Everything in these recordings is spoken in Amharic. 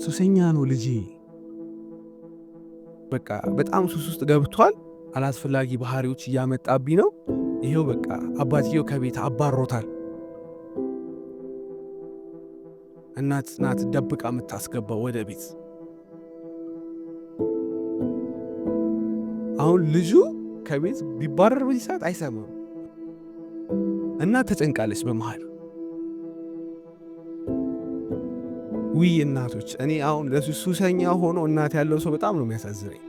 ሱሰኛ ነው ልጄ። በቃ በጣም ሱስ ውስጥ ገብቷል። አላስፈላጊ ባህሪዎች እያመጣብኝ ነው። ይሄው በቃ አባትየው ከቤት አባሮታል። እናት ናት ደብቃ የምታስገባው ወደ ቤት። አሁን ልጁ ከቤት ቢባረር በዚህ ሰዓት አይሰማም። እናት ተጨንቃለች በመሃል። ውይ እናቶች፣ እኔ አሁን ለሱሰኛ ሆኖ እናት ያለው ሰው በጣም ነው የሚያሳዝነኝ።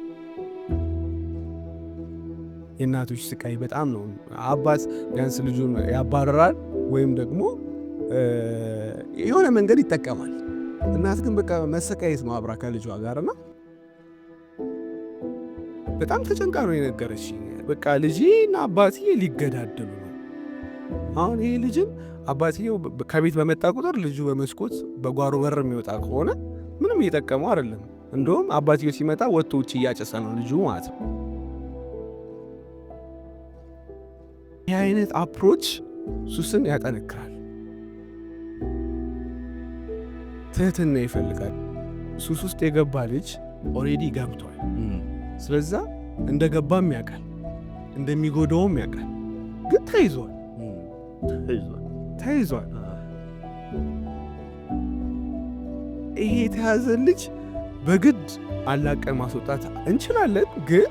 የእናቶች ስቃይ በጣም ነው። አባት ቢያንስ ልጁን ያባረራል ወይም ደግሞ የሆነ መንገድ ይጠቀማል። እናት ግን በቃ መሰቃየት ነው አብራ ከልጇ ጋርና በጣም ተጨንቃ ነው የነገረችኝ። በቃ ልጄና አባትዬ ሊገዳደሉ ነው። አሁን ይሄ ልጅም አባትዬው ከቤት በመጣ ቁጥር ልጁ በመስኮት በጓሮ በር የሚወጣ ከሆነ ምንም እየጠቀመው አይደለም። እንደውም አባትዬው ሲመጣ ወጥቶ ውጭ እያጨሰ ነው ልጁ ማለት ነው። ይህ አይነት አፕሮች ሱስን ያጠነክራል። ትህትና ይፈልጋል። ሱስ ውስጥ የገባ ልጅ ኦሬዲ ገብቷል። ስለዛ እንደገባም ያውቃል፣ እንደሚጎዳውም ያውቃል። ግን ተይዟል። ይሄ የተያዘ ልጅ በግድ አላቀን ማስወጣት እንችላለን። ግን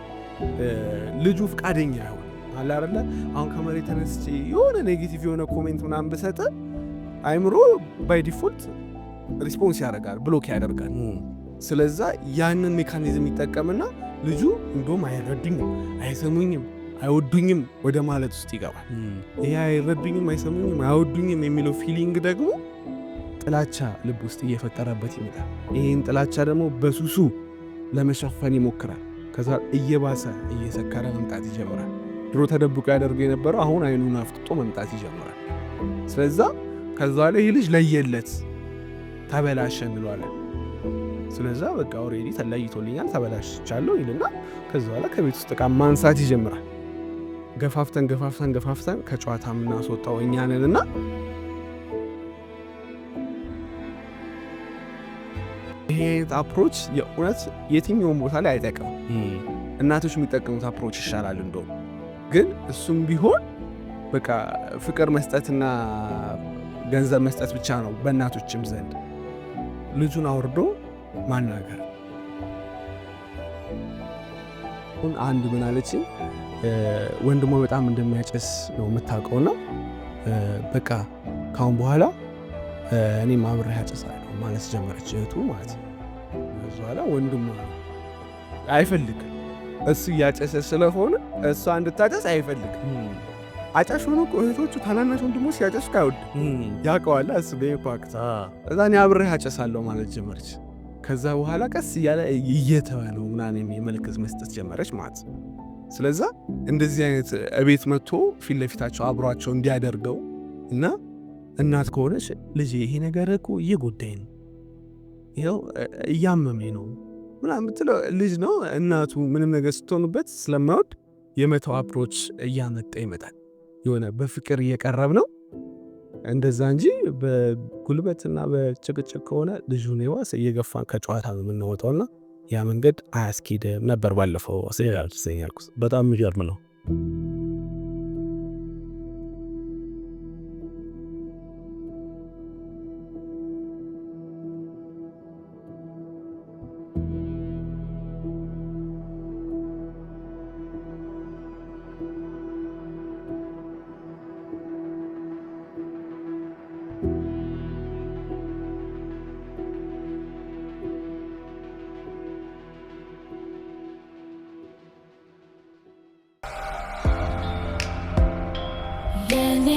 ልጁ ፍቃደኛ አይሆን አላረለ። አሁን ከመሬት ተነስቼ የሆነ ኔጌቲቭ የሆነ ኮሜንት ምናምን ብሰጥ አይምሮ ባይ ዲፎልት ሪስፖንስ ያደርጋል፣ ብሎክ ያደርጋል። ስለዛ ያንን ሜካኒዝም ይጠቀምና ልጁ እንደውም አይረዱኝም፣ አይሰሙኝም፣ አይወዱኝም ወደ ማለት ውስጥ ይገባል። ይሄ አይረዱኝም፣ አይሰሙኝም፣ አይወዱኝም የሚለው ፊሊንግ ደግሞ ጥላቻ ልብ ውስጥ እየፈጠረበት ይመጣል። ይህን ጥላቻ ደግሞ በሱሱ ለመሸፈን ይሞክራል። ከዛ እየባሰ እየሰከረ መምጣት ይጀምራል። ድሮ ተደብቆ ያደርገው የነበረው አሁን አይኑን አፍጥጦ መምጣት ይጀምራል። ስለዛ ከዛ ላይ ይህ ልጅ ለየለት ተበላሸ እንለዋለን። ስለዛ በቃ ኦሬዲ ተለይቶልኛል ተበላሽቻለሁ ይልና ከዛ በኋላ ከቤት ውስጥ ዕቃ ማንሳት ይጀምራል። ገፋፍተን ከጨዋታ የምናስወጣው እኛ ነንና ይሄ አፕሮች የእውነት የትኛውን ቦታ ላይ አይጠቅም። እናቶች የሚጠቀሙት አፕሮች ይሻላል እንደውም። ግን እሱም ቢሆን በቃ ፍቅር መስጠትና ገንዘብ መስጠት ብቻ ነው በእናቶችም ዘንድ። ልጁን አውርዶ ማናገር። አንድ ምን አለችኝ፣ ወንድሞ በጣም እንደሚያጨስ ነው የምታውቀውና በቃ ካሁን በኋላ እኔም አብሬ ያጨሳለሁ ማለት ጀመረች እህቱ ማለት ነው። ከዛ በኋላ ወንድሞ አይፈልግም፣ እሱ እያጨሰ ስለሆነ እሷ እንድታጨስ አይፈልግም። አጫሽ ሆኖ እህቶቹ ታናናሽ ወንድሞች ሲያጨሱ አይወድም፣ ያውቀዋል እሱ በኢምፓክት። እዛ እኔ አብሬ ያጨሳለሁ ማለት ጀመረች። ከዛ በኋላ ቀስ እያለ እየተወ ነው ምናምን የመልክት መስጠት ጀመረች ማለት ነው። ስለዛ እንደዚህ አይነት እቤት መጥቶ ፊት ለፊታቸው አብሯቸው እንዲያደርገው እና እናት ከሆነች ልጄ ይሄ ነገር እኮ እየጎዳኝ ነው፣ ይኸው እያመመኝ ነው ምናምን ብትለው ልጅ ነው እናቱ ምንም ነገር ስትሆኑበት ስለማይወድ የመተው አፕሮች እያመጣ ይመጣል። የሆነ በፍቅር እየቀረብ ነው እንደዛ እንጂ በጉልበትና በጭቅጭቅ ከሆነ ልጁን የዋስ እየገፋን ከጨዋታ ነው የምንወጣውና ያ መንገድ አያስኬድም ነበር ባለፈው ያልኩት። በጣም የሚገርም ነው። የኔ